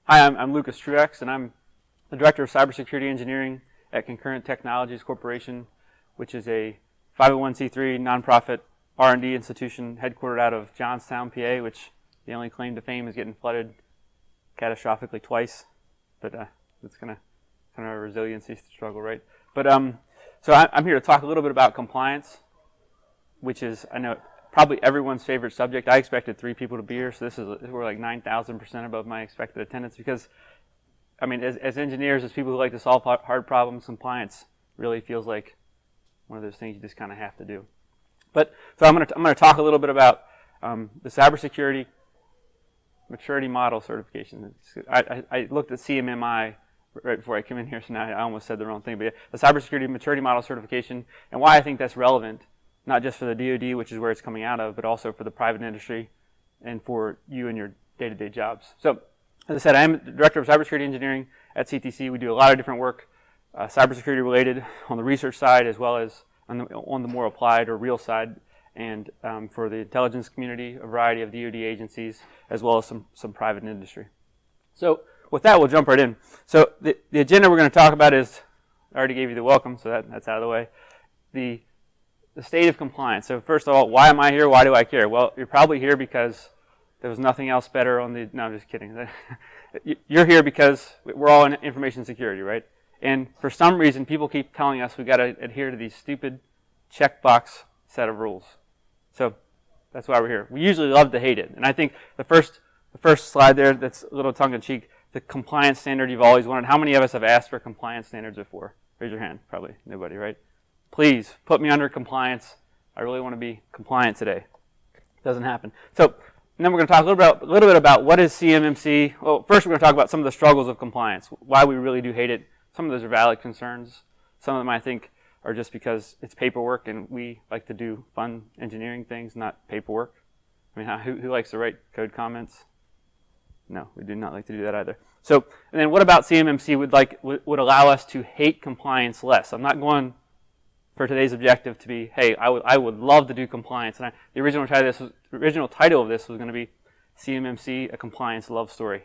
Hi, I'm Lucas Truax, and I'm the Director of Cybersecurity Engineering at Concurrent Technologies Corporation, which is a 501c3 nonprofit R&D institution headquartered out of Johnstown, PA, which the only claim to fame is getting flooded catastrophically twice. But it's kind of a resiliency struggle, right? But so I'm here to talk a little bit about compliance, which is, I know, probably everyone's favorite subject. I expected 3 people to be here, so we're like 9,000% above my expected attendance because, I mean, as engineers, as people who like to solve hard problems, compliance really feels like one of those things you just kind of have to do. But so I'm going to talk a little bit about the Cybersecurity Maturity Model certification. I looked at CMMI right before I came in here, so now I almost said the wrong thing. But yeah, the Cybersecurity Maturity Model certification, and why I think that's relevant, not just for the DoD, which is where it's coming out of, but also for the private industry and for you and your day-to-day jobs. So, as I said, I am the Director of Cybersecurity Engineering at CTC. We do a lot of different work, cybersecurity related, on the research side as well as on the more applied or real side, and for the intelligence community, a variety of DoD agencies, as well as some private industry. So, with that, we'll jump right in. So, the agenda we're going to talk about is, I already gave you the welcome, so that's out of the way. The state of compliance. So first of all, why am I here? Why do I care? Well, you're probably here because there was nothing else better on the, no, I'm just kidding. You're here because we're all in information security, right? And for some reason, people keep telling us we got to adhere to these stupid checkbox set of rules. So that's why we're here. We usually love to hate it. And I think the first slide there, that's a little tongue-in-cheek, the compliance standard you've always wanted. How many of us have asked for compliance standards before? Raise your hand. Probably nobody, right? Please put me under compliance. I really want to be compliant today. Doesn't happen. So, and then we're going to talk a little bit about what is CMMC. Well, first we're going to talk about some of the struggles of compliance, why we really do hate it. Some of those are valid concerns. Some of them I think are just because it's paperwork and we like to do fun engineering things, not paperwork. I mean, who likes to write code comments? No, we do not like to do that either. So, and then what about CMMC would allow us to hate compliance less? I'm not going for today's objective to be, hey, I would love to do compliance. And the original title of this was going to be CMMC, a compliance love story.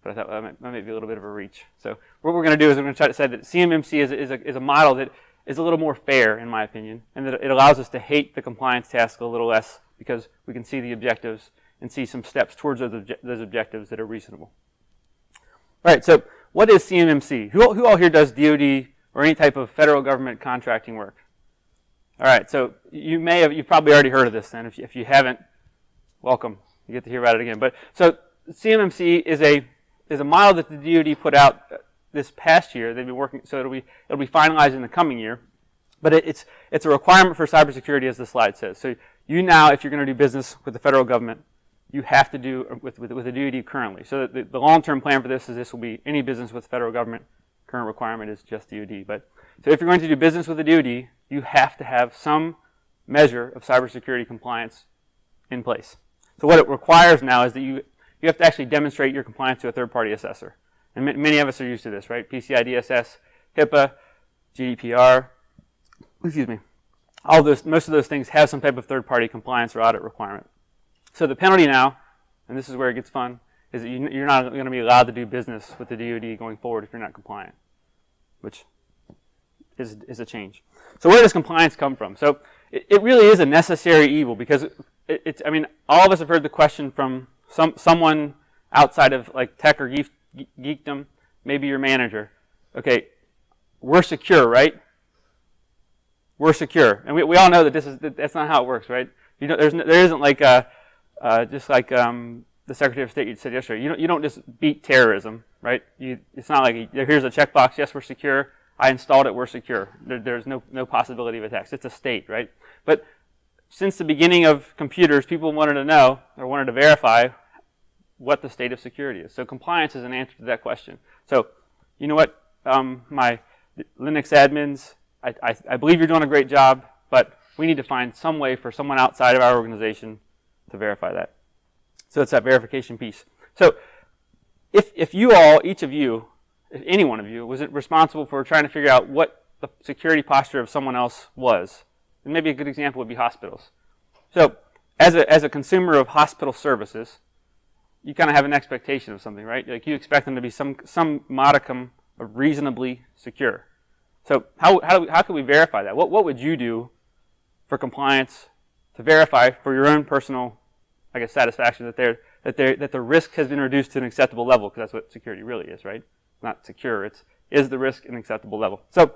But I thought that might be a little bit of a reach. So what we're going to do is we're going to try to say that CMMC is a model that is a little more fair, in my opinion, and that it allows us to hate the compliance task a little less because we can see the objectives and see some steps towards those objectives that are reasonable. All right, so what is CMMC? Who all here does DoD or any type of federal government contracting work? All right, so you've probably already heard of this then. If you haven't, welcome. You get to hear about it again. But so CMMC is a model that the DoD put out this past year. They've been working, so it'll be finalized in the coming year. But it's a requirement for cybersecurity, as the slide says. So you now, if you're going to do business with the federal government, you have to do with the DoD currently. So the long-term plan for this will be any business with the federal government. Current requirement is just DoD. But so if you're going to do business with the DoD, you have to have some measure of cybersecurity compliance in place. So what it requires now is that you have to actually demonstrate your compliance to a third-party assessor. And many of us are used to this, right? PCI DSS, HIPAA, GDPR, excuse me. Most of those things have some type of third-party compliance or audit requirement. So the penalty now, and this is where it gets fun, is that you're not going to be allowed to do business with the DoD going forward if you're not compliant, which is a change. So where does compliance come from? So it really is a necessary evil because I mean, all of us have heard the question from someone outside of like tech or geekdom, maybe your manager. Okay, we're secure, right? We're secure, and we all know that that's not how it works, right? You know, there isn't like just like the Secretary of State said yesterday. You don't just beat terrorism, right? It's not like here's a checkbox. Yes, we're secure. I installed it. We're secure. There's no possibility of attacks. It's a state, right? But since the beginning of computers, people wanted to know or wanted to verify what the state of security is. So compliance is an answer to that question. So you know what, my Linux admins, I believe you're doing a great job, but we need to find some way for someone outside of our organization to verify that. So it's that verification piece. So if you all, each of you, if any one of you, was responsible for trying to figure out what the security posture of someone else was, and maybe a good example would be hospitals. So as a consumer of hospital services, you kind of have an expectation of something, right? Like you expect them to be some modicum of reasonably secure. So how can we verify that? What would you do for compliance to verify for your own personal, I guess, satisfaction that the risk has been reduced to an acceptable level? Because that's what security really is, right? It's not secure. Is the risk an acceptable level? So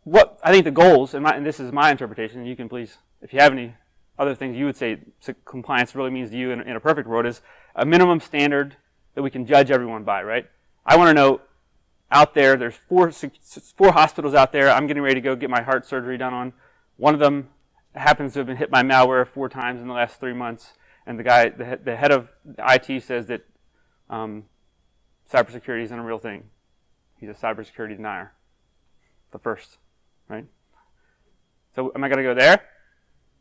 what I think the goals, and this is my interpretation, and you can please, if you have any other things you would say compliance really means to you in a perfect world, is a minimum standard that we can judge everyone by, right? I want to know out there, there's four hospitals out there I'm getting ready to go get my heart surgery done on. One of them happens to have been hit by malware 4 times in the last 3 months, and the head of IT says that cybersecurity isn't a real thing. He's a cybersecurity denier. The first, right? So am I going to go there?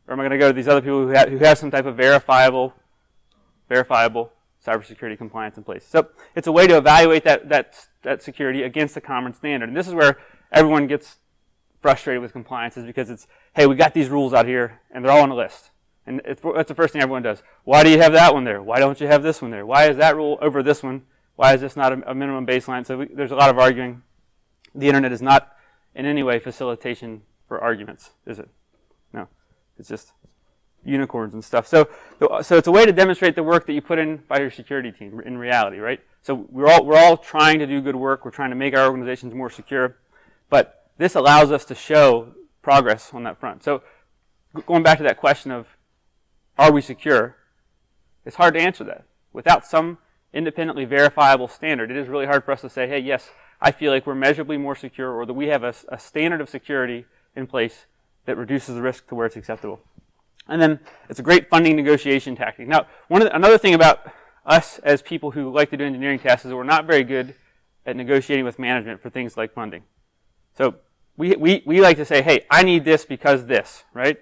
Or am I going to go to these other people who have some type of verifiable cybersecurity compliance in place? So it's a way to evaluate that security against a common standard. And this is where everyone gets frustrated with compliance, is because it's, hey, we got these rules out here, and they're all on a list. And that's the first thing everyone does. Why do you have that one there? Why don't you have this one there? Why is that rule over this one? Why is this not a minimum baseline? So there's a lot of arguing. The internet is not in any way facilitation for arguments, is it? No. It's just unicorns and stuff. So it's a way to demonstrate the work that you put in by your security team in reality, right? So we're all trying to do good work. We're trying to make our organizations more secure. But this allows us to show progress on that front. So going back to that question of, are we secure? It's hard to answer that. Without some independently verifiable standard, it is really hard for us to say, hey, yes, I feel like we're measurably more secure, or that we have a standard of security in place that reduces the risk to where it's acceptable. And then it's a great funding negotiation tactic. Now, another thing about us as people who like to do engineering tasks is that we're not very good at negotiating with management for things like funding. So we like to say, hey, I need this because this, right?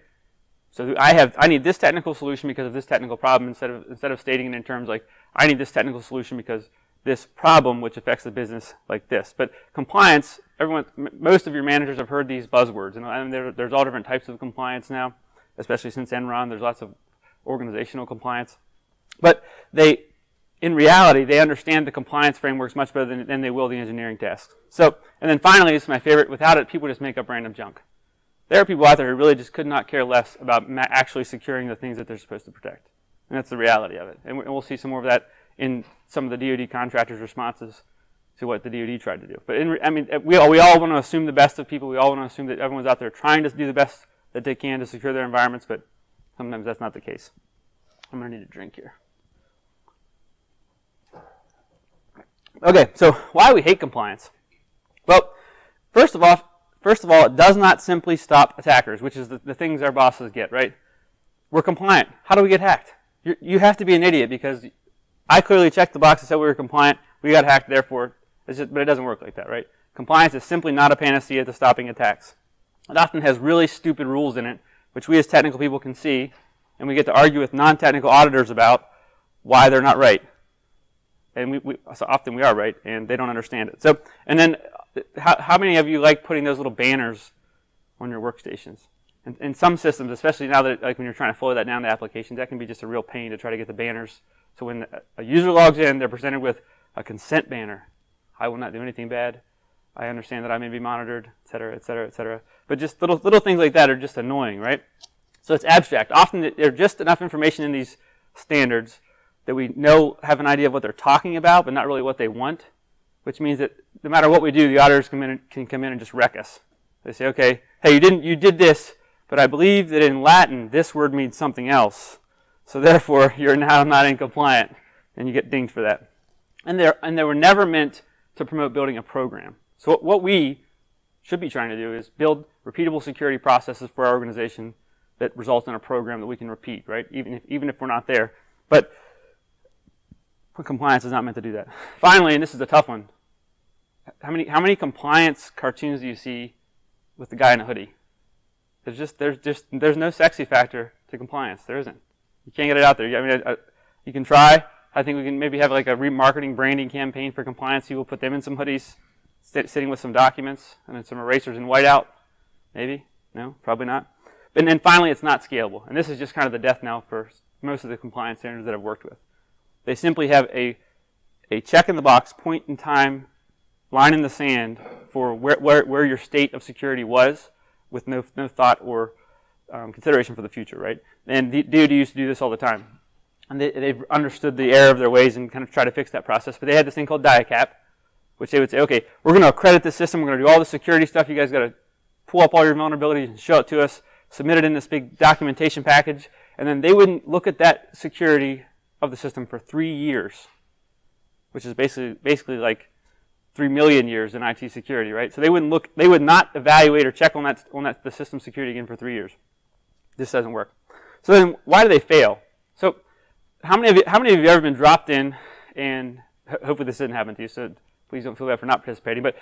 So I need this technical solution because of this technical problem, instead of stating it in terms like, I need this technical solution because this problem which affects the business like this. But compliance, most of your managers have heard these buzzwords, and there's all different types of compliance now, especially since Enron. There's lots of organizational compliance. But in reality, they understand the compliance frameworks much better than they will the engineering tasks. So, and then finally, this is my favorite, without it, people just make up random junk. There are people out there who really just could not care less about actually securing the things that they're supposed to protect. And that's the reality of it. And we'll see some more of that in some of the DoD contractors' responses to what the DoD tried to do. But we all want to assume the best of people. We all want to assume that everyone's out there trying to do the best that they can to secure their environments, but sometimes that's not the case. I'm going to need a drink here. Okay, so why we hate compliance? Well, first of all, it does not simply stop attackers, which is the things our bosses get, right? We're compliant. How do we get hacked? You have to be an idiot, because I clearly checked the box and said we were compliant. We got hacked, therefore. But it doesn't work like that, right? Compliance is simply not a panacea to stopping attacks. It often has really stupid rules in it, which we as technical people can see, and we get to argue with non-technical auditors about why they're not right. And so often we are right, and they don't understand it. So, and then how many of you like putting those little banners on your workstations? And in some systems, especially now that when you're trying to flow that down to applications, that can be just a real pain to try to get the banners. So when a user logs in, they're presented with a consent banner. I will not do anything bad. I understand that I may be monitored, et cetera, et cetera, et cetera. But just little things like that are just annoying, right? So it's abstract. Often there's just enough information in these standards that we have an idea of what they're talking about, but not really what they want, which means that no matter what we do, the auditors can come in and just wreck us. They say, okay, hey, you did this, but I believe that in Latin, this word means something else. So therefore, you're now not in compliant, and you get dinged for that. And they were never meant to promote building a program. So what we should be trying to do is build repeatable security processes for our organization that result in a program that we can repeat, right? Even if we're not there. But compliance is not meant to do that. Finally, and this is a tough one, how many compliance cartoons do you see with the guy in a hoodie? There's no sexy factor to compliance. There isn't. You can't get it out there. You can try. I think we can maybe have like a remarketing branding campaign for compliance. You will put them in some hoodies, sitting with some documents, and then some erasers in whiteout. Maybe? No? Probably not. And then finally, it's not scalable. And this is just kind of the death knell for most of the compliance standards that I've worked with. They simply have a check in the box, point in time, line in the sand for where your state of security was, with no thought or consideration for the future, right? And the DoD used to do this all the time. And they've understood the error of their ways and kind of try to fix that process. But they had this thing called DIACAP, which they would say, okay, we're going to accredit this system. We're going to do all the security stuff. You guys got to pull up all your vulnerabilities and show it to us, submit it in this big documentation package. And then they wouldn't look at that security of the system for 3 years, which is basically like 3 million years in IT security, right? So they would not evaluate or check on the system security again for 3 years. This doesn't work. So then why do they fail? So how many of you have ever been dropped in, and hopefully this didn't happen to you, so please don't feel bad for not participating, but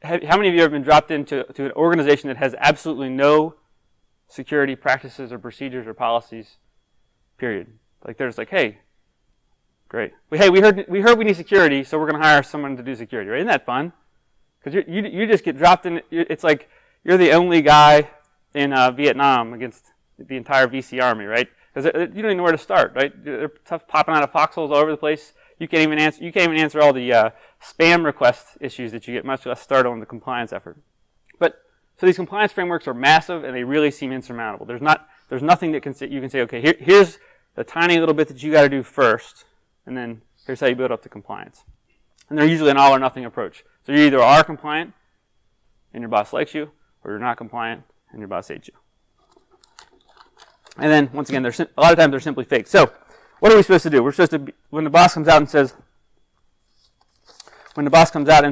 how many of you have ever been dropped into an organization that has absolutely no security practices or procedures or policies, period? Like they're just like, hey, great. We heard we need security, so we're going to hire someone to do security, right? Isn't that fun? Because you just get dropped in. It's like you're the only guy in Vietnam against the entire VC army, right? Because you don't even know where to start, right? They're popping out of foxholes all over the place. You can't even answer all the spam request issues that you get, much less start on the compliance effort. But so these compliance frameworks are massive, and they really seem insurmountable. There's nothing that you can say, okay, here's the tiny little bit that you got to do first, and then here's how you build up to compliance. And they're usually an all or nothing approach. So you either are compliant, and your boss likes you, or you're not compliant, and your boss hates you. And then, once again, a lot of times they're simply fake. So, what are we supposed to do? We're supposed to, when the boss comes out and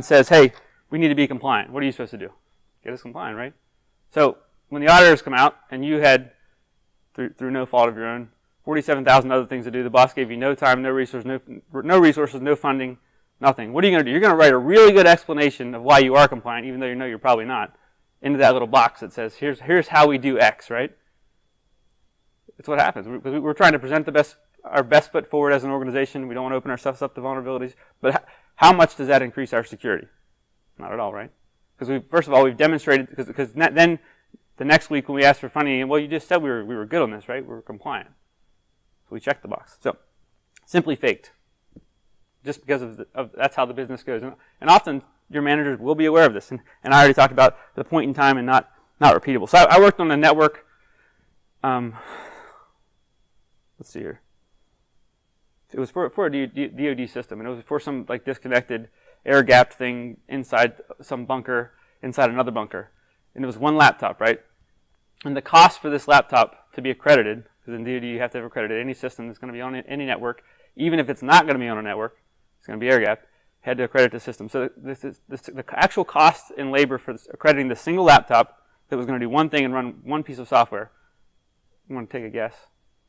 says, hey, we need to be compliant, what are you supposed to do? Get us compliant, right? So, when the auditors come out, and you had, through no fault of your own, 47,000 other things to do, the boss gave you no time, no resources, no funding, nothing. What are you going to do? You're going to write a really good explanation of why you are compliant, even though you know you're probably not, into that little box that says, here's how we do X, right? It's what happens. We're trying to present our best foot forward as an organization. We don't want to open ourselves up to vulnerabilities. But how much does that increase our security? Not at all, right? Because first of all, we've demonstrated, because then the next week when we ask for funding, well, you just said we were good on this, right? We were compliant. So we checked the box. So simply faked. Just because of that's how the business goes. And often your managers will be aware of this. And I already talked about the point in time and not repeatable. So I worked on a network. Let's see here. It was for a DoD system, and it was for some like disconnected, air-gapped thing inside some bunker, inside another bunker. And it was one laptop, right? And the cost for this laptop to be accredited, because in DoD you have to have accredited any system that's going to be on any network, even if it's not going to be on a network, it's going to be air-gapped, had to accredit the system. So the actual cost in labor for accrediting the single laptop that was going to do one thing and run one piece of software, you want to take a guess?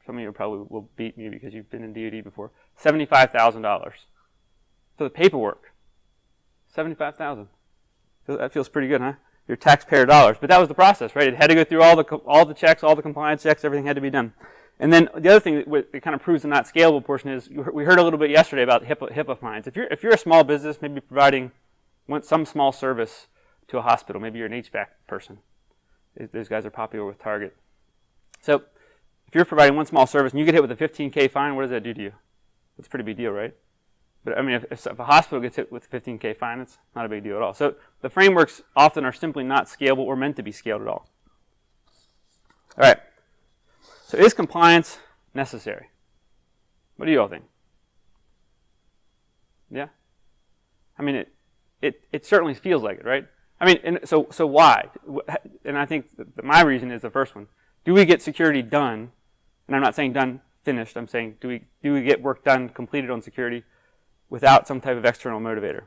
Some of you probably will beat me because you've been in DoD before. $75,000 for the paperwork. $75,000. So that feels pretty good, huh? Your taxpayer dollars. But that was the process, right? It had to go through all the checks, all the compliance checks. Everything had to be done. And then the other thing that kind of proves the not scalable portion is we heard a little bit yesterday about HIPAA fines. If you're a small business, maybe providing some small service to a hospital, maybe you're an HVAC person. Those guys are popular with Target. So if you're providing one small service and you get hit with a $15K fine, what does that do to you? That's a pretty big deal, right? But I mean, if a hospital gets hit with a $15K fine, it's not a big deal at all. So the frameworks often are simply not scalable or meant to be scaled at all. All right. So is compliance necessary? What do you all think? Yeah? I mean, it certainly feels like it, right? I mean, and so why? And I think my reason is the first one. Do we get security done? And I'm not saying done, finished. I'm saying do we get work done, completed on security without some type of external motivator?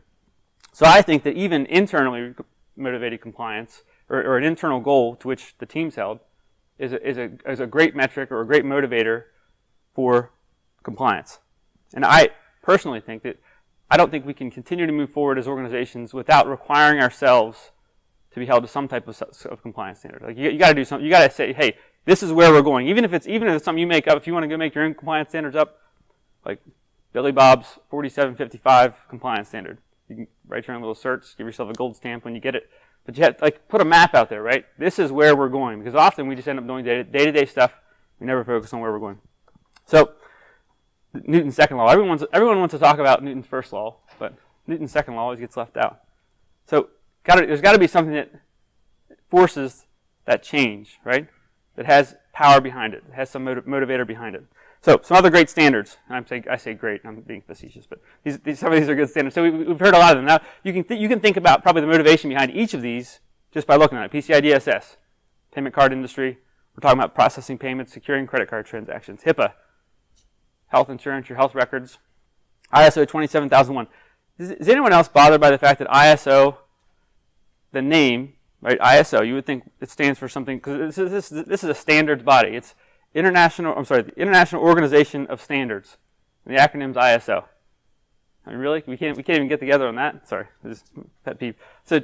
So I think that even internally motivated compliance or an internal goal to which the team's held is a great metric or a great motivator for compliance. And I personally think that I don't think we can continue to move forward as organizations without requiring ourselves to be held to some type of compliance standard. Like you got to do something. You got to say, hey, this is where we're going. Even if it's something you make up, if you want to go make your own compliance standards up, like Billy Bob's 4755 compliance standard. You can write your own little certs, give yourself a gold stamp when you get it. But you have to put a map out there, right? This is where we're going, because often we just end up doing day-to-day stuff. We never focus on where we're going. So Newton's second law. Everyone wants to talk about Newton's first law, but Newton's second law always gets left out. So there's got to be something that forces that change, right? That has power behind it. It has some motivator behind it. So some other great standards. I say great. I'm being facetious, but some of these are good standards. So we've heard a lot of them. Now you can think about probably the motivation behind each of these just by looking at it. PCI DSS, payment card industry. We're talking about processing payments, securing credit card transactions. HIPAA, health insurance, your health records. ISO 27001. Is anyone else bothered by the fact that ISO, the name, right? ISO, you would think it stands for something, because this is a standards body. It's the International Organization of Standards. And the acronym's ISO. I mean, really? We can't even get together on that? Sorry, this is pet peeve. So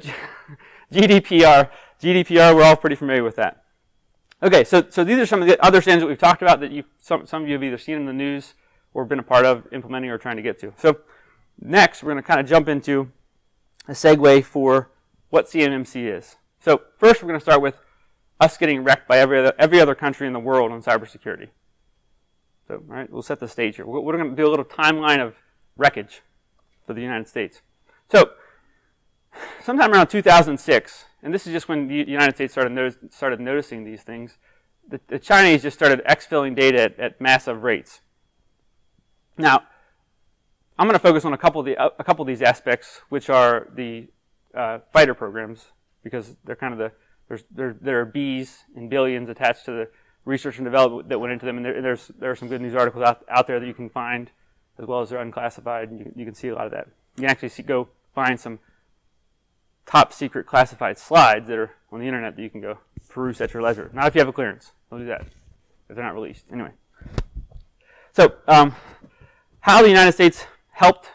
GDPR, we're all pretty familiar with that. Okay, so these are some of the other standards that we've talked about that some of you have either seen in the news or been a part of implementing or trying to get to. So next, we're going to kind of jump into a segue for what CMMC is. So first, we're going to start with us getting wrecked by every other country in the world on cybersecurity. So, all right, we'll set the stage here. We're going to do a little timeline of wreckage for the United States. So, sometime around 2006, and this is just when the United States started noticing these things, the Chinese just started exfilling data at massive rates. Now, I'm going to focus on a couple of these aspects, which are the fighter programs, because they're kind of there are B's and billions attached to the research and development that went into them, and there are some good news articles out there that you can find, as well as they're unclassified, and you can see a lot of that. You can actually go find some top secret classified slides that are on the internet that you can go peruse at your leisure. Not if you have a clearance. Don't do that if they're not released. Anyway. So, how the United States helped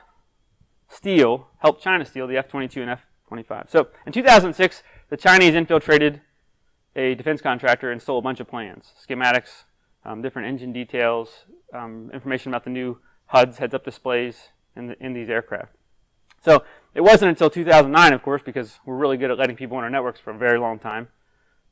China steal the F-22 and F-25. So, in 2006, the Chinese infiltrated a defense contractor and stole a bunch of plans, schematics, different engine details, information about the new HUDs, heads-up displays in these aircraft. So it wasn't until 2009, of course, because we're really good at letting people on our networks for a very long time,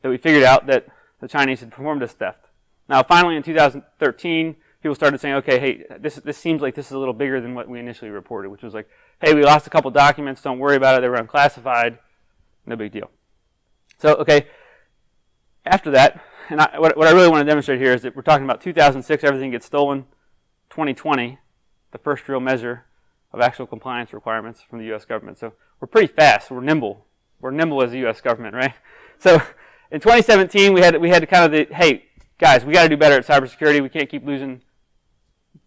that we figured out that the Chinese had performed this theft. Now, finally, in 2013, people started saying, okay, hey, this seems like this is a little bigger than what we initially reported, which was like, hey, we lost a couple documents, don't worry about it, they were unclassified, no big deal. So, okay, after that, and what I really want to demonstrate here is that we're talking about 2006, everything gets stolen. 2020, the first real measure of actual compliance requirements from the U.S. government. So we're pretty fast. We're nimble. We're nimble as the U.S. government, right? So in 2017, we had kind of hey, guys, we got to do better at cybersecurity. We can't keep losing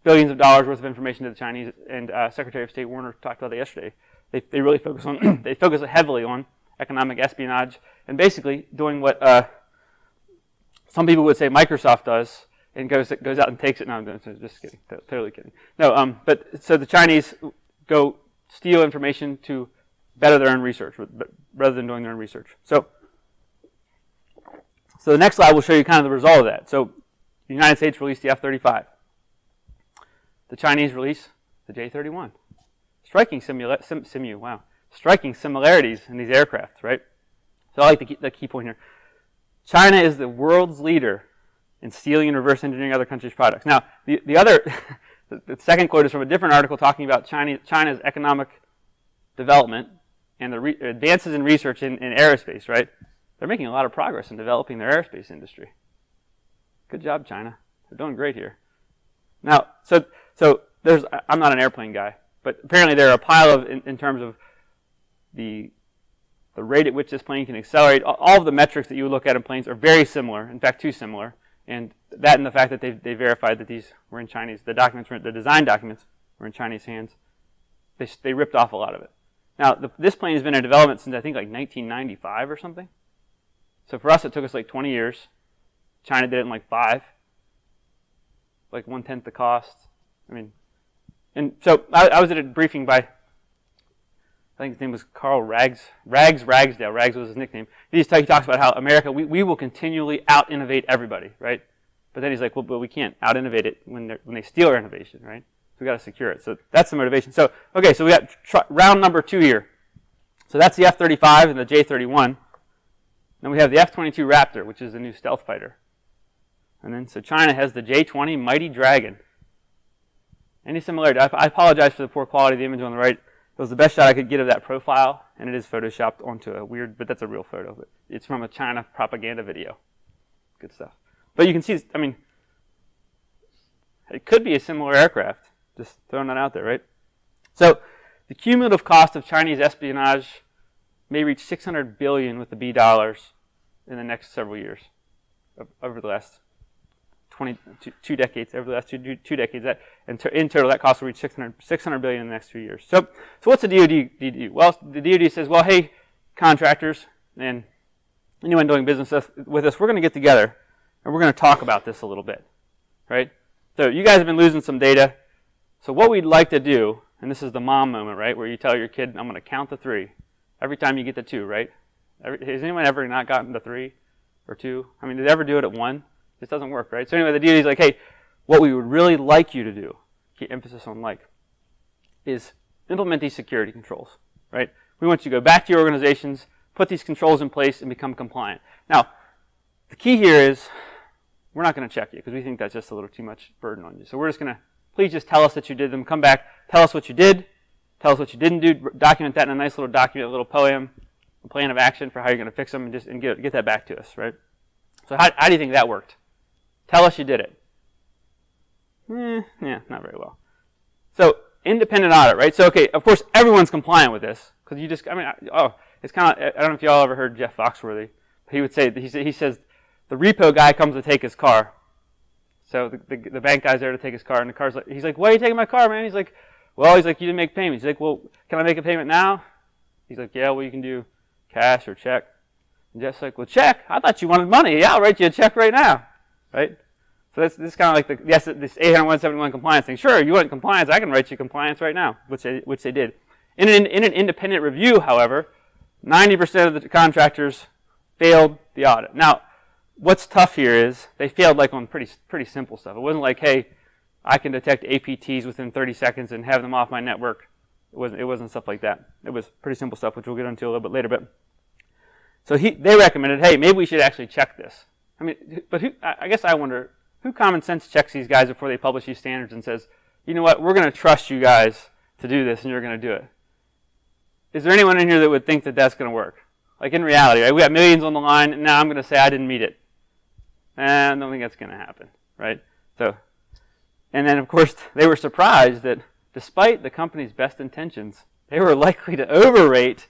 billions of dollars worth of information to the Chinese. And Secretary of State Warner talked about that yesterday. They really focus on they focus heavily on economic espionage and basically doing what some people would say Microsoft does. And goes out and takes it. No, I'm just kidding. Totally kidding. No, but so the Chinese go steal information to better their own research, rather than doing their own research. So the next slide will show you kind of the result of that. So the United States released the F-35. The Chinese released the J-31. Striking similarities in these aircraft, right? So I like the key point here. China is the world's leader in stealing and reverse engineering other countries' products. Now, the second quote is from a different article talking about China's economic development and the advances in research in aerospace, right? They're making a lot of progress in developing their aerospace industry. Good job, China. They're doing great here. Now, so I'm not an airplane guy, but apparently there are a pile of, in terms of the rate at which this plane can accelerate, all of the metrics that you would look at in planes are very similar, in fact, too similar. And that and the fact that they verified that these were in Chinese, the design documents were in Chinese hands, they ripped off a lot of it. Now, this plane has been in development since I think like 1995 or something. So for us, it took us like 20 years. China did it in like 5, like 1/10 the cost. I mean, and so I was at a briefing by, I think his name was Carl Ragsdale. Rags was his nickname. He talks about how America, we will continually out-innovate everybody, right? But then he's like, well, but we can't out-innovate it when they steal our innovation, right? So we got to secure it. So that's the motivation. So, okay, so we got round number 2 here. So that's the F-35 and the J-31. Then we have the F-22 Raptor, which is the new stealth fighter. And then, so China has the J-20 Mighty Dragon. Any similarity? I apologize for the poor quality of the image on the right. It was the best shot I could get of that profile, and it is photoshopped onto a weird, but that's a real photo. But it's from a China propaganda video. Good stuff. But you can see, I mean, it could be a similar aircraft. Just throwing that out there, right? So the cumulative cost of Chinese espionage may reach $600 billion with the B dollars in the next several years, over the last 2 decades. Over the last two decades, that in total, that cost will reach $600 billion in the next few years. So what's the DoD do? Well, the DoD says, well, hey, contractors and anyone doing business with us, we're going to get together and we're going to talk about this a little bit, right? So you guys have been losing some data. So what we'd like to do, and this is the mom moment, right, where you tell your kid, I'm going to count to 3 every time you get to 2, right? Has anyone ever not gotten to 3 or 2? I mean, did they ever do it at 1? This doesn't work, right? So anyway, the DoD's like, hey, what we would really like you to do, key emphasis on like, is implement these security controls, right? We want you to go back to your organizations, put these controls in place, and become compliant. Now, the key here is we're not going to check you because we think that's just a little too much burden on you. So we're just going to, please just tell us that you did them. Come back, tell us what you did, tell us what you didn't do, document that in a nice little document, a little poem, a plan of action for how you're going to fix them, and get that back to us, right? So how do you think that worked? Tell us you did it. Yeah, not very well. So independent audit, right? So okay, of course everyone's compliant with this because you just, I mean, it's kind of, I don't know if y'all ever heard Jeff Foxworthy. He would say, he says, the repo guy comes to take his car. So the bank guy's there to take his car, and the car's like, he's like, why are you taking my car, man? He's like, well, you didn't make payments. He's like, well, can I make a payment now? He's like, yeah, well, you can do cash or check. And Jeff's like, well, check? I thought you wanted money. Yeah, I'll write you a check right now, right? So this is kind of like this 801.71 compliance thing. Sure, you want compliance, I can write you compliance right now, which they did. In an independent review, however, 90% of the contractors failed the audit. Now, what's tough here is they failed like on pretty simple stuff. It wasn't like, hey, I can detect APTs within 30 seconds and have them off my network. It wasn't stuff like that. It was pretty simple stuff, which we'll get into a little bit later. But so they recommended, hey, maybe we should actually check this. I mean, but I guess I wonder, who common sense checks these guys before they publish these standards and says, you know what, we're going to trust you guys to do this and you're going to do it? Is there anyone in here that would think that that's going to work? Like in reality, right? We got millions on the line, and now I'm going to say I didn't meet it. I don't think that's going to happen, right? So, and then of course they were surprised that despite the company's best intentions, they were likely to overrate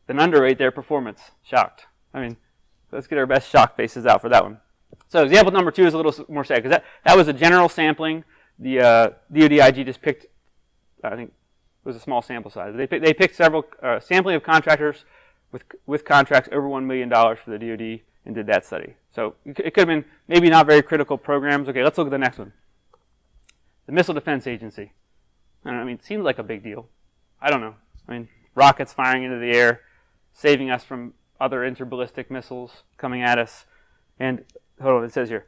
than underrate their performance. Shocked. I mean, let's get our best shock faces out for that one. So example number 2 is a little more sad because that was a general sampling. The DoD just picked, I think it was a small sample size. They picked several sampling of contractors with contracts over $1 million for the DoD and did that study. So it could have been maybe not very critical programs. Okay, let's look at the next one. The Missile Defense Agency. I don't know, I mean, it seems like a big deal. I don't know. I mean, rockets firing into the air, saving us from other interballistic missiles coming at us. And hold on, it says here,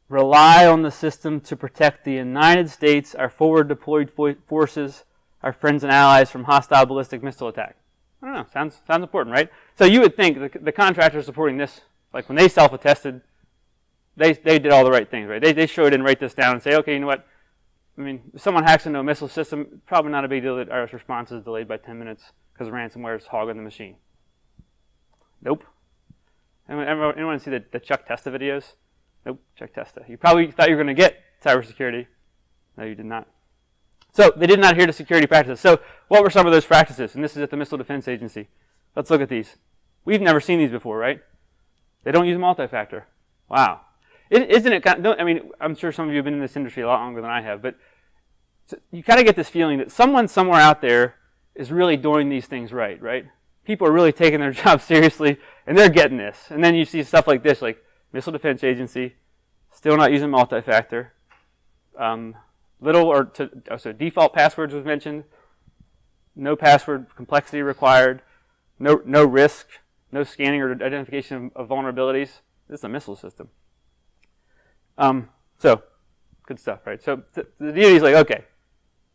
rely on the system to protect the United States, our forward deployed forces, our friends and allies from hostile ballistic missile attack. I don't know, sounds important, right? So you would think the contractors supporting this, like when they self-attested, they did all the right things, right? They sure didn't write this down and say, okay, you know what? I mean, if someone hacks into a missile system, probably not a big deal that our response is delayed by 10 minutes because ransomware is hogging the machine. Nope. Anyone see the Chuck Testa videos? Nope, Chuck Testa. You probably thought you were going to get cybersecurity. No, you did not. So they did not adhere to security practices. So what were some of those practices? And this is at the Missile Defense Agency. Let's look at these. We've never seen these before, right? They don't use multi-factor. Wow. Isn't it kind of, I mean, I'm sure some of you have been in this industry a lot longer than I have, but you kind of get this feeling that someone somewhere out there is really doing these things right? People are really taking their job seriously, and they're getting this. And then you see stuff like this, like Missile Defense Agency, still not using multi-factor. So default passwords was mentioned. No password complexity required. No risk. No scanning or identification of vulnerabilities. This is a missile system. So good stuff, right? So the DoD is like, okay,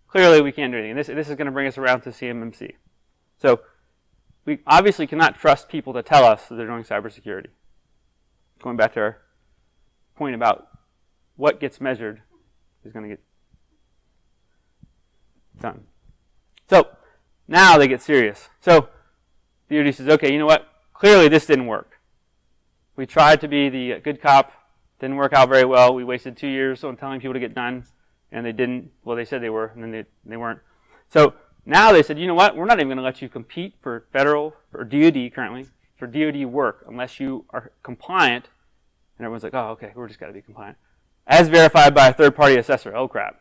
clearly we can't do anything. This is going to bring us around to CMMC. So we obviously cannot trust people to tell us that they're doing cybersecurity. Going back to our point about what gets measured is going to get done. So now they get serious. So the DoD says, okay, you know what? Clearly this didn't work. We tried to be the good cop. Didn't work out very well. We wasted 2 years on telling people to get done, and they didn't. Well, they said they were, and then they weren't. So now they said, you know what? We're not even going to let you compete for federal, or DoD currently, for DoD work unless you are compliant. And everyone's like, oh, okay, we're just got to be compliant. As verified by a third-party assessor. Oh, crap.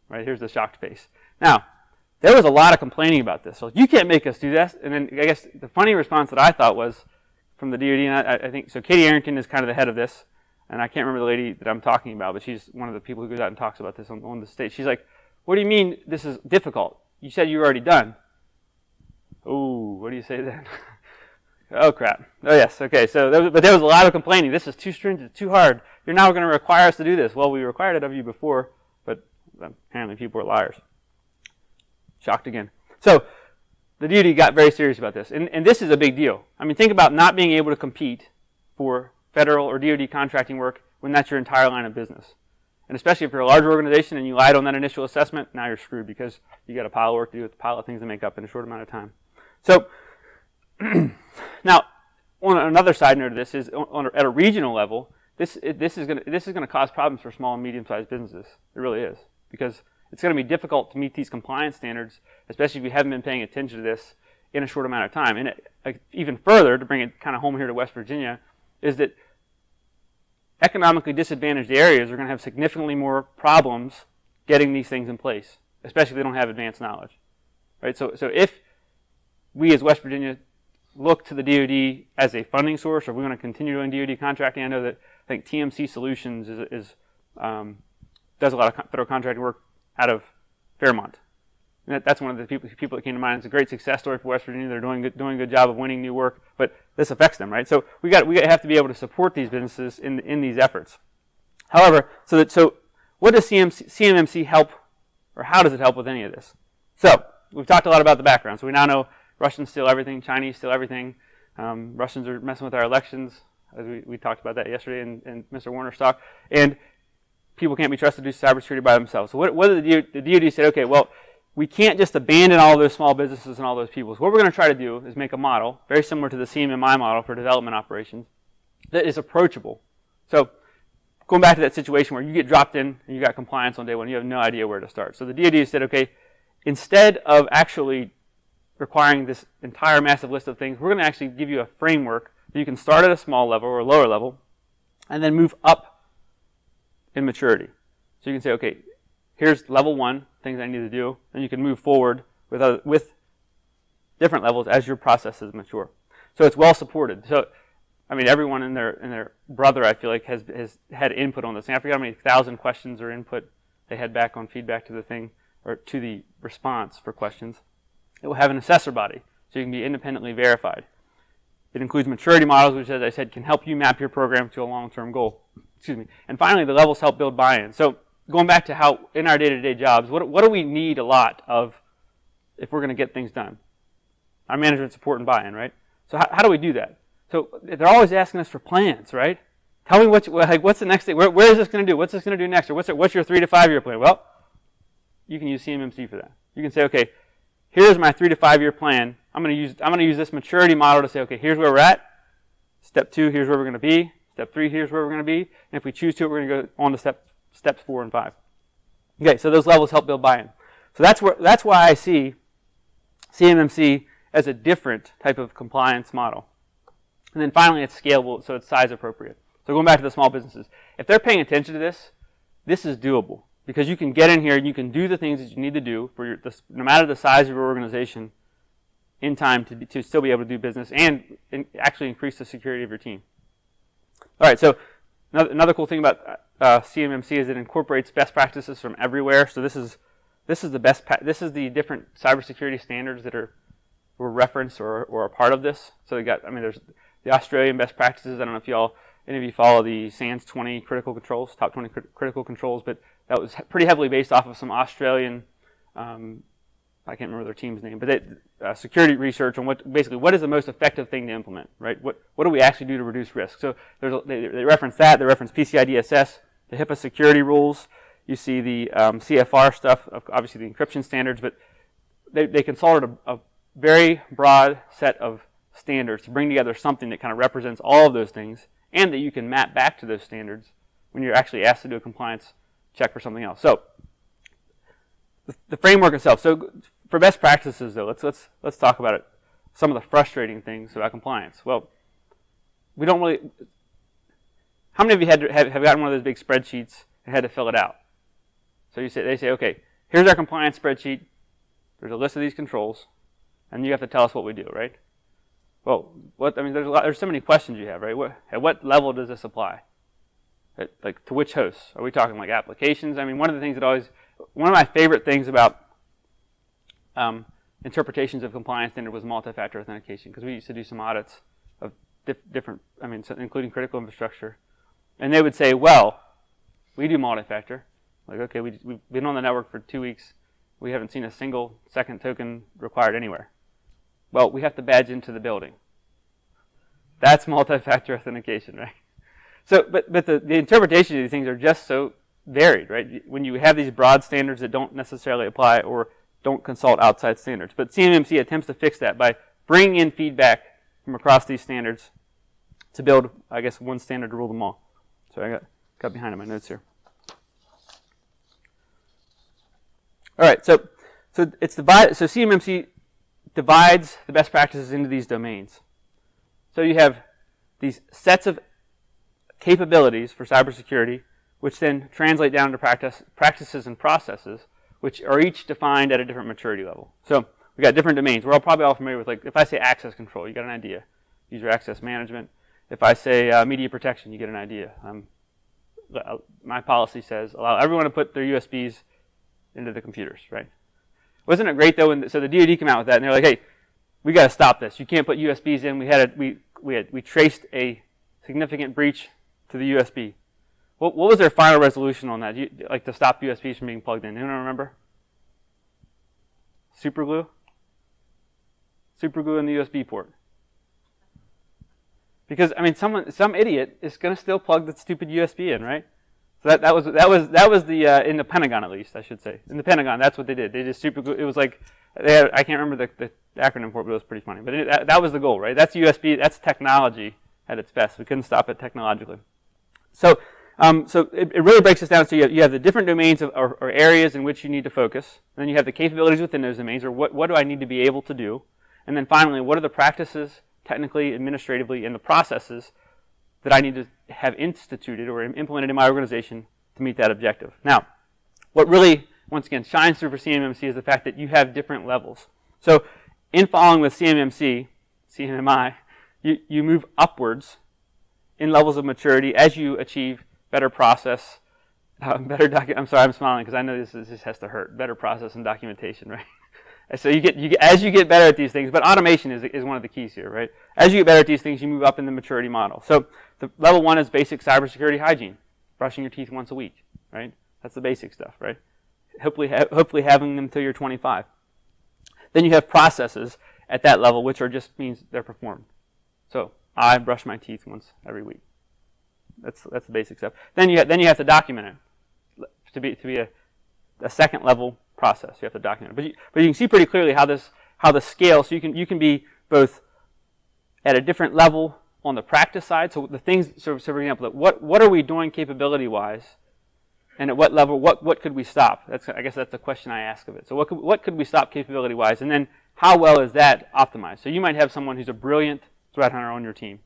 Right, here's the shocked face. Now, there was a lot of complaining about this. So you can't make us do this. And then I guess the funny response that I thought was from the DoD, and I think, so Katie Arrington is kind of the head of this. And I can't remember the lady that I'm talking about, but she's one of the people who goes out and talks about this on the stage. She's like, what do you mean this is difficult? You said you were already done. Oh, what do you say then? Oh, crap. Oh, yes. Okay. So, but there was a lot of complaining. This is too stringent, too hard. You're now going to require us to do this. Well, we required it of you before, but apparently people are liars. Shocked again. So the DoD got very serious about this. And this is a big deal. I mean, think about not being able to compete for federal or DoD contracting work when that's your entire line of business. And especially if you're a larger organization and you lied on that initial assessment, now you're screwed because you got a pile of work to do with a pile of things to make up in a short amount of time. So now, on another side note of this is at a regional level, this is going to cause problems for small and medium-sized businesses. It really is, because it's going to be difficult to meet these compliance standards, especially if you haven't been paying attention to this in a short amount of time. And even further, to bring it kind of home here to West Virginia, is that economically disadvantaged areas are going to have significantly more problems getting these things in place, especially if they don't have advanced knowledge. Right? So if we as West Virginia look to the DoD as a funding source, or if we want to continue doing DoD contracting, I know that I think TMC Solutions does a lot of federal contracting work out of Fairmont. And that's one of the people that came to mind. It's a great success story for West Virginia. They're doing a good job of winning new work, but this affects them, right? So we have to be able to support these businesses in these efforts. However, so what does CMMC help, or how does it help with any of this? So we've talked a lot about the background. So we now know Russians steal everything, Chinese steal everything. Russians are messing with our elections, as we talked about that yesterday in Mr. Warner's talk. And people can't be trusted to do cybersecurity by themselves. So what did the DoD say? Okay, well, we can't just abandon all those small businesses and all those people. So what we're going to try to do is make a model, very similar to the CMMI model for development operations, that is approachable. So going back to that situation where you get dropped in and you got compliance on day one, you have no idea where to start. So the DoD said, okay, instead of actually requiring this entire massive list of things, we're going to actually give you a framework that you can start at a small level or a lower level and then move up in maturity. So you can say, okay, here's level 1, things I need to do, and you can move forward with different levels as your processes mature. So it's well supported. So, I mean, everyone and their brother, I feel like, has had input on this. And I forget how many 1,000 questions or input they had back on feedback to the thing, or to the response for questions. It will have an assessor body, so you can be independently verified. It includes maturity models, which, as I said, can help you map your program to a long-term goal. Excuse me. And finally, the levels help build buy-in. So going back to how, in our day-to-day jobs, what do we need a lot of if we're going to get things done? Our management support and buy-in, right? So how do we do that? So they're always asking us for plans, right? Tell me what's the next thing? Where is this going to do? What's this going to do next? Or what's your 3 to 5 year plan? Well, you can use CMMC for that. You can say, okay, here's my 3 to 5 year plan. I'm going to use this maturity model to say, okay, here's where we're at. Step 2, here's where we're going to be. Step 3, here's where we're going to be. And if we choose to, we're going to go on to steps 4 and 5. Okay, so those levels help build buy-in. So that's why I see CMMC as a different type of compliance model. And then finally, it's scalable, so it's size appropriate. So going back to the small businesses, if they're paying attention to this, this is doable, because you can get in here and you can do the things that you need to do for no matter the size of your organization in time to still be able to do business and actually increase the security of your team. All right, so another cool thing about CMMC is it incorporates best practices from everywhere. So this is the different cybersecurity standards that were referenced or are part of this. So there's the Australian best practices. I don't know if any of you follow the SANS 20 critical controls, top 20 critical controls, but that was pretty heavily based off of some Australian, I can't remember their team's name, but security research on what is the most effective thing to implement, right? What do we actually do to reduce risk? So they reference that. They reference PCI DSS, the HIPAA security rules. You see the CFR stuff, obviously the encryption standards, but they consulted a very broad set of standards to bring together something that kind of represents all of those things and that you can map back to those standards when you're actually asked to do a compliance check for something else. So the framework itself. So for best practices, though, let's talk about it. Some of the frustrating things about compliance. Well, we don't really. How many of you have gotten one of those big spreadsheets and had to fill it out? So they say, okay, here's our compliance spreadsheet. There's a list of these controls, and you have to tell us what we do, right? Well, there's so many questions you have, right? At what level does this apply? Like to which hosts? Are we talking like applications? I mean, one of my favorite things about interpretations of compliance standard was multi-factor authentication, because we used to do some audits of different, including critical infrastructure, and they would say, well, we do multi-factor. Like, okay, we've been on the network for 2 weeks. We haven't seen a single second token required anywhere. Well, we have to badge into the building. That's multi-factor authentication, right? So, but the interpretation of these things are just so varied, right? When you have these broad standards that don't necessarily apply or don't consult outside standards. But CMMC attempts to fix that by bringing in feedback from across these standards to build, I guess, one standard to rule them all. So I got behind in my notes here. All right, so it's divided. So CMMC divides the best practices into these domains. So you have these sets of capabilities for cybersecurity, which then translate down to practices and processes, which are each defined at a different maturity level. So we got different domains. We're probably all familiar with, like, if I say access control, you got an idea. User access management. If I say media protection, you get an idea. My policy says allow everyone to put their USBs into the computers, right? Wasn't it great though? So the DoD came out with that, and they're like, "Hey, we got to stop this. You can't put USBs in." We traced a significant breach to the USB. What was their final resolution on that? Like to stop USBs from being plugged in? Anyone remember? Super glue in the USB port. Because some idiot is going to still plug the stupid USB in, right? So that was the in the Pentagon, at least I should say. In the Pentagon, that's what they did. They just super glue. It was like I can't remember the acronym for it, but it was pretty funny. But that was the goal, right? That's USB. That's technology at its best. We couldn't stop it technologically. So it really breaks this down. So you have the different domains or areas in which you need to focus. Then you have the capabilities within those domains, or what do I need to be able to do? And then finally, what are the practices, technically, administratively, and the processes that I need to have instituted or implemented in my organization to meet that objective. Now, what really, once again, shines through for CMMC is the fact that you have different levels. So in following with CMMC, CMMI, you move upwards in levels of maturity as you achieve better process, better document. I'm sorry, I'm smiling because I know this has to hurt. Better process and documentation, right? So you get as you get better at these things, but automation is one of the keys here, right? As you get better at these things, you move up in the maturity model. So the level 1 is basic cybersecurity hygiene, brushing your teeth once a week, right? That's the basic stuff, right? Hopefully having them until you're 25. Then you have processes at that level, which just means they're performed. So I brush my teeth once every week. That's the basic stuff. Then you have to document it to be a second level process. You have to document it, but you can see pretty clearly how the scale. So you can be both at a different level on the practice side. So the things. So for example, what are we doing capability wise, and at what level? What could we stop? I guess that's the question I ask of it. So what could we stop capability wise, and then how well is that optimized? So you might have someone who's a brilliant threat hunter on your team,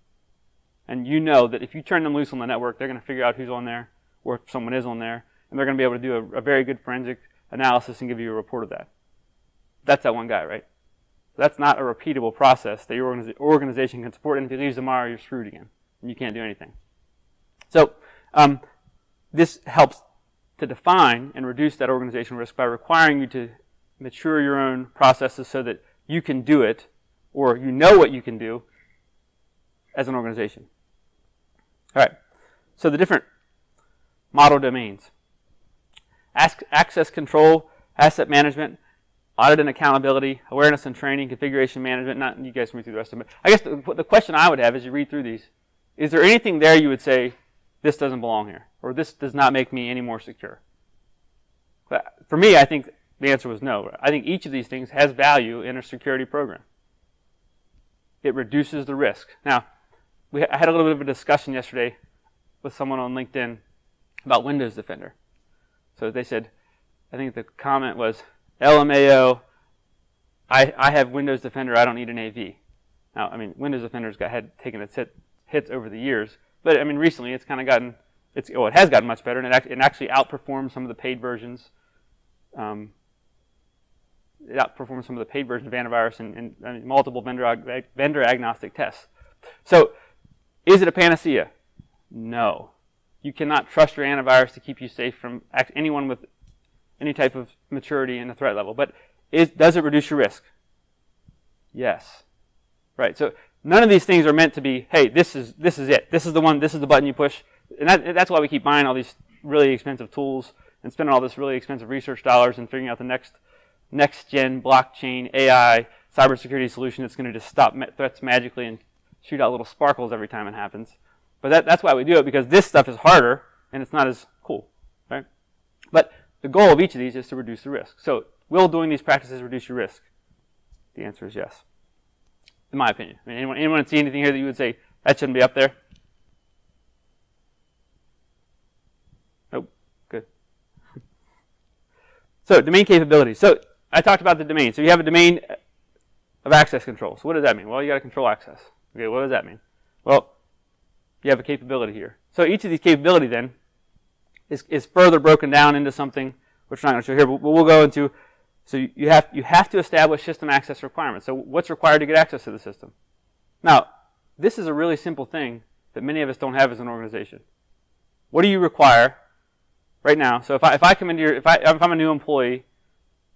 and you know that if you turn them loose on the network, they're going to figure out who's on there, or if someone is on there, and they're going to be able to do a very good forensic analysis and give you a report of that. That's that one guy, right? That's not a repeatable process that your organization can support, and if he leaves tomorrow, you're screwed again, and you can't do anything. So this helps to define and reduce that organizational risk by requiring you to mature your own processes so that you can do it, or you know what you can do as an organization. All right, so the different model domains. Access control, asset management, audit and accountability, awareness and training, configuration management. Not you guys can read through the rest of it. I guess the question I would have as you read through these, is there anything there you would say, this doesn't belong here, or this does not make me any more secure? But for me, I think the answer was no. I think each of these things has value in a security program. It reduces the risk. Now, I had a little bit of a discussion yesterday with someone on LinkedIn about Windows Defender. So they said, I think the comment was, LMAO, I have Windows Defender, I don't need an AV. Now, I mean, Windows Defender's had taken its hits over the years, but I mean, recently it's kind of gotten, it has gotten much better, and it actually outperforms some of the paid versions. It outperforms some of the paid versions of antivirus and multiple vendor agnostic tests. So, is it a panacea? No. You cannot trust your antivirus to keep you safe from anyone with any type of maturity in the threat level. But does it reduce your risk? Yes. Right. So none of these things are meant to be, hey, this is it. This is the one. This is the button you push. And that's why we keep buying all these really expensive tools and spending all this really expensive research dollars and figuring out the next gen blockchain AI cybersecurity solution that's going to just stop threats magically and shoot out little sparkles every time it happens. But that's why we do it, because this stuff is harder and it's not as cool, right? But the goal of each of these is to reduce the risk. So will doing these practices reduce your risk? The answer is yes, in my opinion. I mean, anyone see anything here that you would say that shouldn't be up there? Nope. Good. So domain capabilities. So I talked about the domain. So you have a domain of access control. So what does that mean? Well, you got to control access. Okay, what does that mean? Well, you have a capability here. So each of these capability then is further broken down into something which I'm not going to show here, but we'll go into. So you have to establish system access requirements. So what's required to get access to the system? Now, this is a really simple thing that many of us don't have as an organization. What do you require right now? So if I come into if I'm a new employee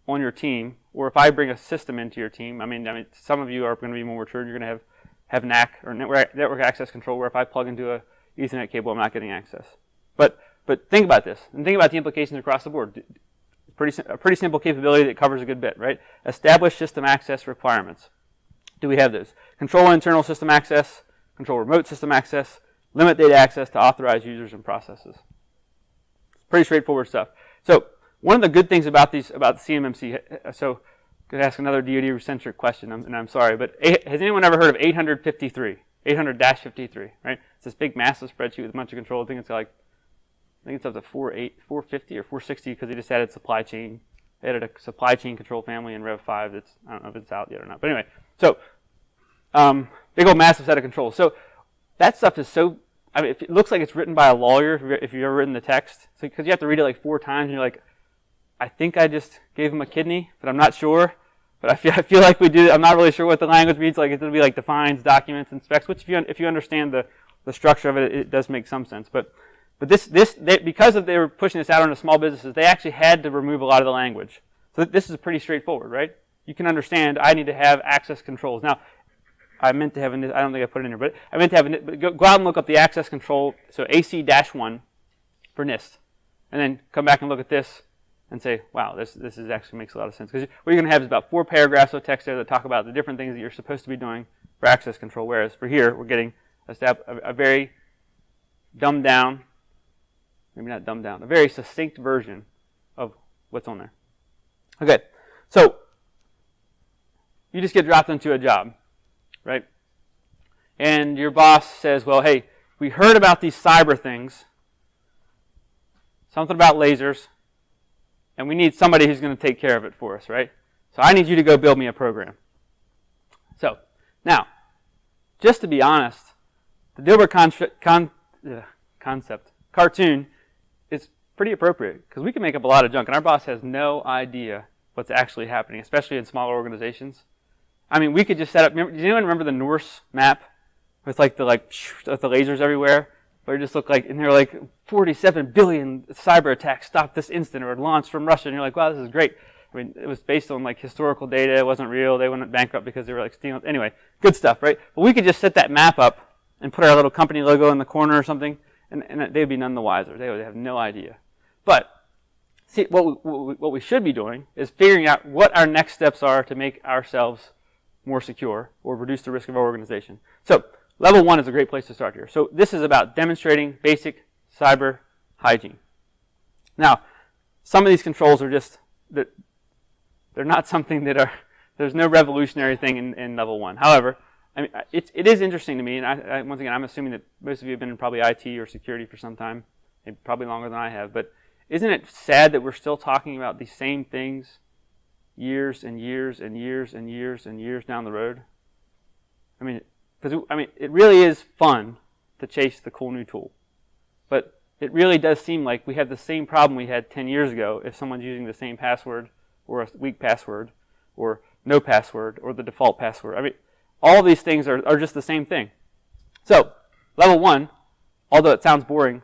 on your team, or if I bring a system into your team, I mean, some of you are going to be more mature. You're going to have NAC or network access control, where if I plug into a Ethernet cable, I'm not getting access. But think about this, and think about the implications across the board. A pretty simple capability that covers a good bit, right? Establish system access requirements. Do we have those? Control internal system access, control remote system access, limit data access to authorized users and processes. Pretty straightforward stuff. So one of the good things about the CMMC, so I'm going to ask another DoD-centric question, and I'm sorry, but has anyone ever heard of 800-53, right? It's this big massive spreadsheet with a bunch of control. I think it's up to 450 or 460 because they just added supply chain. They added a supply chain control family in Rev 5 that's, I don't know if it's out yet or not. But anyway, so big old massive set of controls. So that stuff is so, I mean, it looks like it's written by a lawyer if you've ever written the text. So because you have to read it like 4 times and you're like, I think I just gave him a kidney, but I'm not sure. But I feel like we do. I'm not really sure what the language means. Like it's going to be like defines, documents, and specs. Which if you understand the structure of it, it does make some sense. But because they were pushing this out onto small businesses, they actually had to remove a lot of the language. So this is pretty straightforward, right? You can understand I need to have access controls. Now, I meant to have, I don't think I put it in here, but I meant to have, go out and look up the access control, so AC-1 for NIST. And then come back and look at this and say, wow, this is actually makes a lot of sense. Because what you're going to have is about 4 paragraphs of text there that talk about the different things that you're supposed to be doing for access control. Whereas for here, we're getting a very dumbed down, maybe not dumbed down, a very succinct version of what's on there. Okay, so you just get dropped into a job, right? And your boss says, well, hey, we heard about these cyber things, something about lasers, and we need somebody who's going to take care of it for us, right? So I need you to go build me a program. So, now, just to be honest, the Dilbert concept, cartoon, is pretty appropriate, because we can make up a lot of junk, and our boss has no idea what's actually happening, especially in smaller organizations. I mean, we could just set up, does anyone remember the Norse map with like the lasers everywhere? Where it just looked like, and they're like 47 billion cyber attacks stopped this instant or launched from Russia, and you're like, wow, this is great. I mean, it was based on like historical data, it wasn't real, they went bankrupt because they were like stealing. Anyway, good stuff, right? But we could just set that map up and put our little company logo in the corner or something, and they'd be none the wiser. They would have no idea. But see, what we should be doing is figuring out what our next steps are to make ourselves more secure or reduce the risk of our organization. So level 1 is a great place to start here. So this is about demonstrating basic cyber hygiene. Now, some of these controls are just, they're not something that are, there's no revolutionary thing in level 1. However, I mean, it is interesting to me, and once again, I'm assuming that most of you have been in probably IT or security for some time, maybe probably longer than I have, but isn't it sad that we're still talking about these same things years and years and years and years and years down the road? I mean, it really is fun to chase the cool new tool, but it really does seem like we have the same problem we had 10 years ago if someone's using the same password or a weak password or no password or the default password. I mean, all these things are just the same thing. So, level 1, although it sounds boring,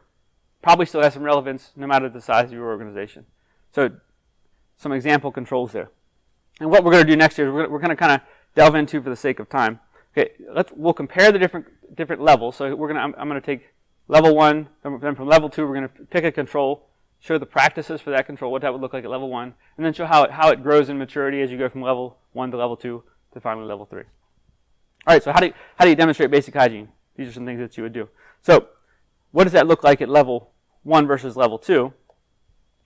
probably still has some relevance no matter the size of your organization. So, some example controls there. And what we're going to do next year is we're going to kind of delve into, for the sake of time. Okay, we'll compare the different levels. So I'm going to take level 1, then from level 2 we're going to pick a control, show the practices for that control, what that would look like at level 1, and then show how it grows in maturity as you go from level 1 to level 2 to finally level 3. All right, so how do you demonstrate basic hygiene? These are some things that you would do. So what does that look like at level 1 versus level 2?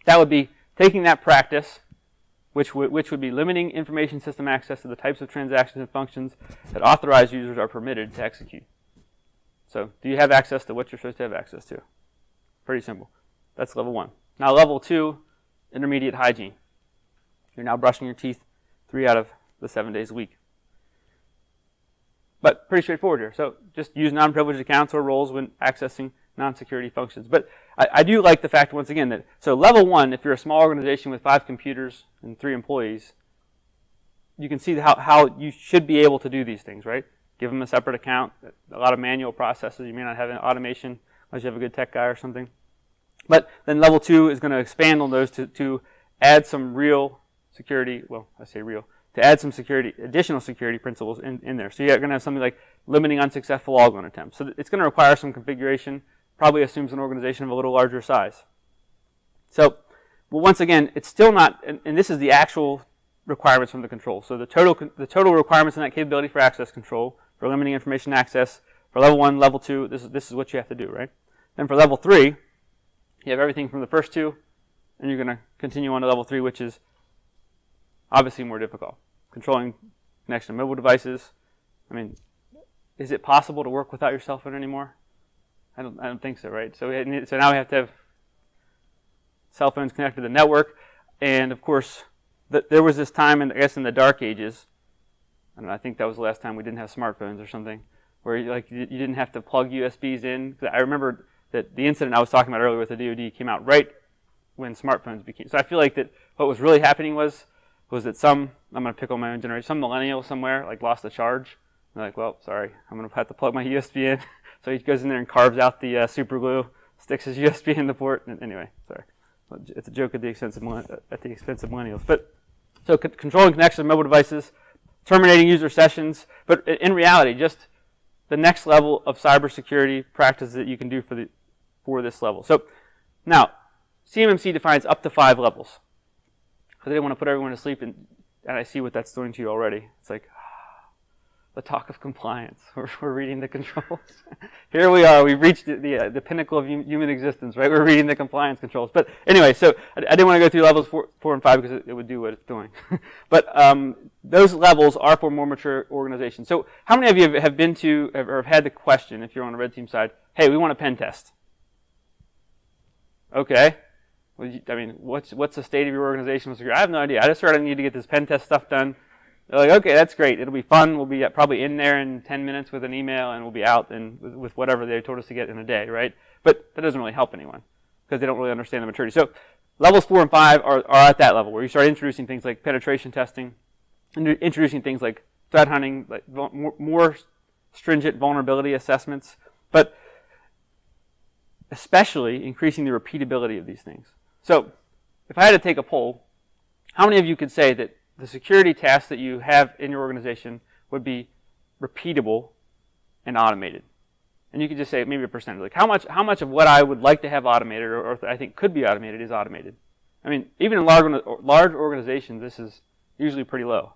That would be taking that practice, which would be limiting information system access to the types of transactions and functions that authorized users are permitted to execute. So do you have access to what you're supposed to have access to? Pretty simple. That's level 1. Now level 2, intermediate hygiene. You're now brushing your teeth 3 out of the 7 days a week. But pretty straightforward here. So just use non-privileged accounts or roles when accessing non-security functions. But I do like the fact, once again, that so level 1, if you're a small organization with 5 computers and 3 employees, you can see how you should be able to do these things, right? Give them a separate account, a lot of manual processes. You may not have an automation unless you have a good tech guy or something. But then level 2 is going to expand on those to add some real security, well, I say real, to add some additional security principles in there. So you're going to have something like limiting unsuccessful login attempts. So it's going to require some configuration, probably assumes an organization of a little larger size. So, well, once again, it's still not, and this is the actual requirements from the control. So the total requirements in that capability for access control, for limiting information access, for level 1, level 2, this is what you have to do, right? Then for level 3, you have everything from the first 2, and you're going to continue on to level 3, which is obviously more difficult. Controlling connection to mobile devices. I mean, is it possible to work without your cell phone anymore? I don't think so, right? So now we have to have cell phones connected to the network, and of course, there was this time, I guess, in the dark ages. I don't know, I think that was the last time we didn't have smartphones or something, where you didn't have to plug USBs in. I remember that the incident I was talking about earlier with the DoD came out right when smartphones became. So I feel like that what was really happening was that I'm going to pick on my own generation, some millennial somewhere lost a charge. And they're like, well, sorry, I'm going to have to plug my USB in. So he goes in there and carves out the super glue, sticks his USB in the port. And anyway, sorry, it's a joke at the expense of millennials. But so controlling connection to mobile devices, terminating user sessions, but in reality, just the next level of cybersecurity practices that you can do for this level. So now, CMMC defines up to 5 levels. Because they didn't want to put everyone to sleep, and I see what that's doing to you already. It's like, the talk of compliance. We're reading the controls. Here we are. We've reached the pinnacle of human existence, right? We're reading the compliance controls. But anyway, so I didn't want to go through levels 4 and 5 because it would do what it's doing. But those levels are for more mature organizations. So how many of you have been to or have had the question, if you're on the red team side, hey, we want a pen test? Okay. I mean, what's the state of your organizational security? I have no idea. I just heard I need to get this pen test stuff done. They're like, okay, that's great. It'll be fun. We'll be probably in there in 10 minutes with an email, and we'll be out and with whatever they told us to get in a day, right? But that doesn't really help anyone because they don't really understand the maturity. So levels 4 and 5 are at that level where you start introducing things like penetration testing, introducing things like threat hunting, like more stringent vulnerability assessments, but especially increasing the repeatability of these things. So if I had to take a poll, how many of you could say that the security tasks that you have in your organization would be repeatable and automated? And you could just say maybe a percentage. Like how much of what I would like to have automated or I think could be automated is automated? I mean, even in large organizations, this is usually pretty low.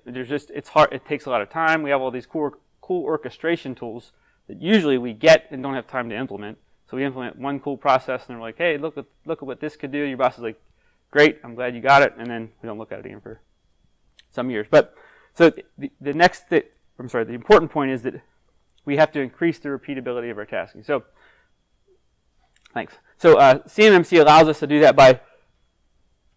It's hard. It takes a lot of time. We have all these cool orchestration tools that usually we get and don't have time to implement. So we implement one cool process and they're like, hey, look at what this could do. Your boss is like, great, I'm glad you got it, and then we don't look at it again for some years. But so the important point is that we have to increase the repeatability of our tasking. So, thanks. So CMMC allows us to do that by,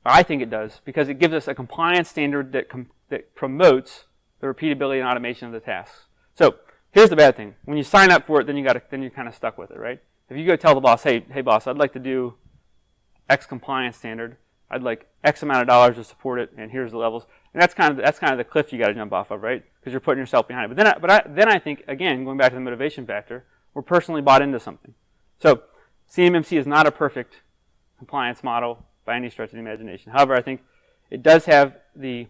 I think it does, because it gives us a compliance standard that promotes the repeatability and automation of the tasks. So here's the bad thing: when you sign up for it, then you're kind of stuck with it, right? If you go tell the boss, hey boss, I'd like to do X compliance standard, I'd like X amount of dollars to support it, and here's the levels, and that's kind of the cliff you got to jump off of, right? Because you're putting yourself behind it. But then I think, again, going back to the motivation factor, we're personally bought into something. So CMMC is not a perfect compliance model by any stretch of the imagination. However, I think it does have the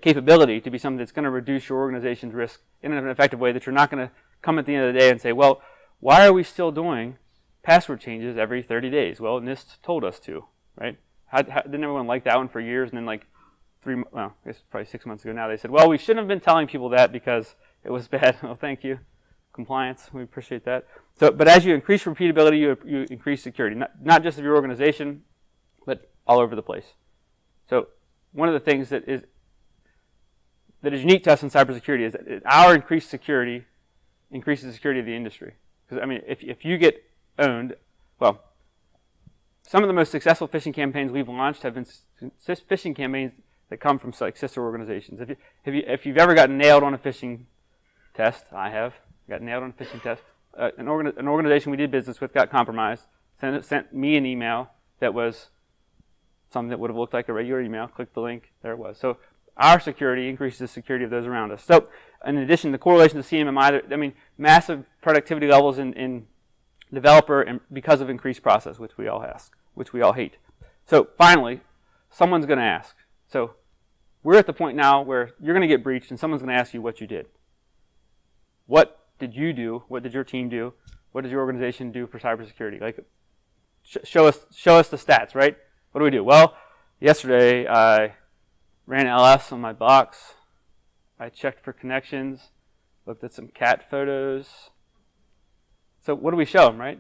capability to be something that's going to reduce your organization's risk in an effective way, that you're not going to come at the end of the day and say, well, why are we still doing password changes every 30 days? Well, NIST told us to, right? Didn't everyone like that one for years? And then like I guess probably 6 months ago now, they said, well, we shouldn't have been telling people that because it was bad. Well, thank you. Compliance, we appreciate that. So, but as you increase repeatability, you increase security, not just of your organization, but all over the place. So one of the things that is unique to us in cybersecurity is that our increased security increases the security of the industry. Because I mean, if you get owned, well, some of the most successful phishing campaigns we've launched have been phishing campaigns that come from like sister organizations. If you've ever gotten nailed on a phishing test, I have got nailed on a phishing test. An organization we did business with got compromised. Sent me an email that was something that would have looked like a regular email. Click the link, there it was. So our security increases the security of those around us. So in addition, the correlation to CMMI, I mean, massive productivity levels in developer, and because of increased process, which we all hate. So finally, someone's going to ask. So we're at the point now where you're going to get breached, and someone's going to ask you what you did. What did you do? What did your team do? What does your organization do for cybersecurity? Like, show us the stats, right? What do we do? Well, yesterday I ran LS on my box. I checked for connections, looked at some cat photos. So what do we show them, right?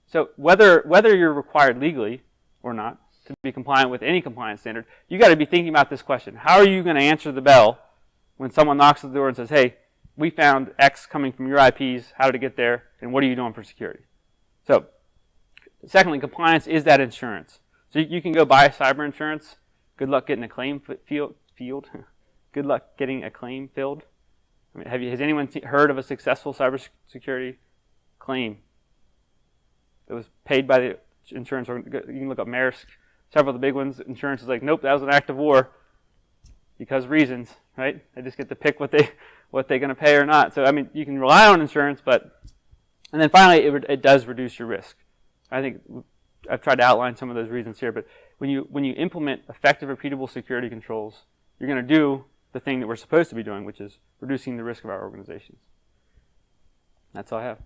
So whether you're required legally or not to be compliant with any compliance standard, you got to be thinking about this question. How are you going to answer the bell when someone knocks at the door and says, hey, we found X coming from your IPs, how did it get there, and what are you doing for security? So secondly, compliance is that insurance. So you can go buy cyber insurance. Good luck getting a claim field. Good luck getting a claim filled. I mean, has anyone heard of a successful cybersecurity claim that was paid by the insurance? You can look up Maersk, several of the big ones. Insurance is like, nope, that was an act of war because reasons, right? They just get to pick what they're going to pay or not. So I mean, you can rely on insurance, and then finally, it does reduce your risk. I think I've tried to outline some of those reasons here, but when you implement effective, repeatable security controls, you're going to do the thing that we're supposed to be doing, which is reducing the risk of our organizations. That's all I have.